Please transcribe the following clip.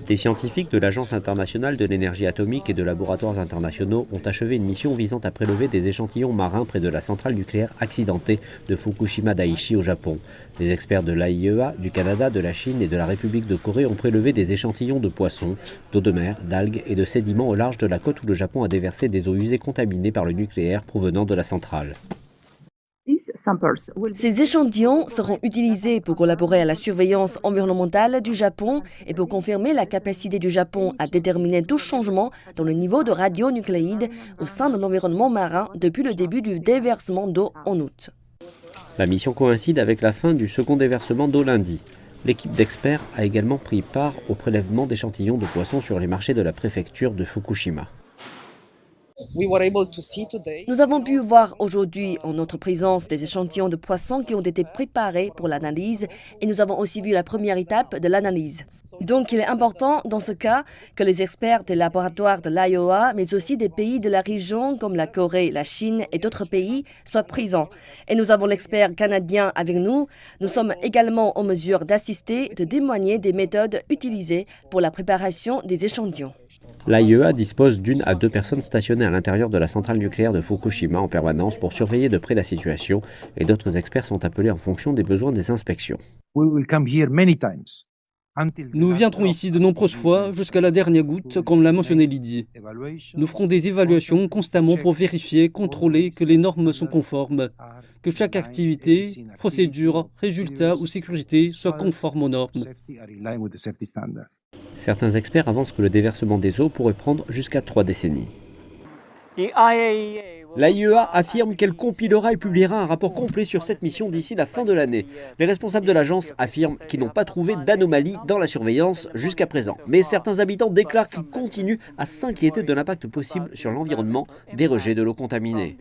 Des scientifiques de l'Agence internationale de l'énergie atomique et de laboratoires internationaux ont achevé une mission visant à prélever des échantillons marins près de la centrale nucléaire accidentée de Fukushima Daiichi au Japon. Les experts de l'AIEA, du Canada, de la Chine et de la République de Corée ont prélevé des échantillons de poissons, d'eau de mer, d'algues et de sédiments au large de la côte où le Japon a déversé des eaux usées contaminées par le nucléaire provenant de la centrale. Ces échantillons seront utilisés pour collaborer à la surveillance environnementale du Japon et pour confirmer la capacité du Japon à déterminer tout changement dans le niveau de radionucléides au sein de l'environnement marin depuis le début du déversement d'eau en août. La mission coïncide avec la fin du second déversement d'eau lundi. L'équipe d'experts a également pris part au prélèvement d'échantillons de poissons sur les marchés de la préfecture de Fukushima. Nous avons pu voir aujourd'hui en notre présence des échantillons de poissons qui ont été préparés pour l'analyse et nous avons aussi vu la première étape de l'analyse. Donc il est important dans ce cas que les experts des laboratoires de l'AIEA, mais aussi des pays de la région comme la Corée, la Chine et d'autres pays soient présents. Et nous avons l'expert canadien avec nous. Nous sommes également en mesure d'assister, de témoigner des méthodes utilisées pour la préparation des échantillons. L'AIEA dispose d'une à deux personnes stationnées à l'intérieur de la centrale nucléaire de Fukushima en permanence pour surveiller de près la situation et d'autres experts sont appelés en fonction des besoins des inspections. Nous viendrons ici de nombreuses fois jusqu'à la dernière goutte, comme l'a mentionné Lydie. Nous ferons des évaluations constamment pour vérifier, contrôler que les normes sont conformes, que chaque activité, procédure, résultat ou sécurité soit conforme aux normes. Certains experts avancent que le déversement des eaux pourrait prendre jusqu'à 3 décennies. L'AIEA affirme qu'elle compilera et publiera un rapport complet sur cette mission d'ici la fin de l'année. Les responsables de l'agence affirment qu'ils n'ont pas trouvé d'anomalie dans la surveillance jusqu'à présent. Mais certains habitants déclarent qu'ils continuent à s'inquiéter de l'impact possible sur l'environnement des rejets de l'eau contaminée.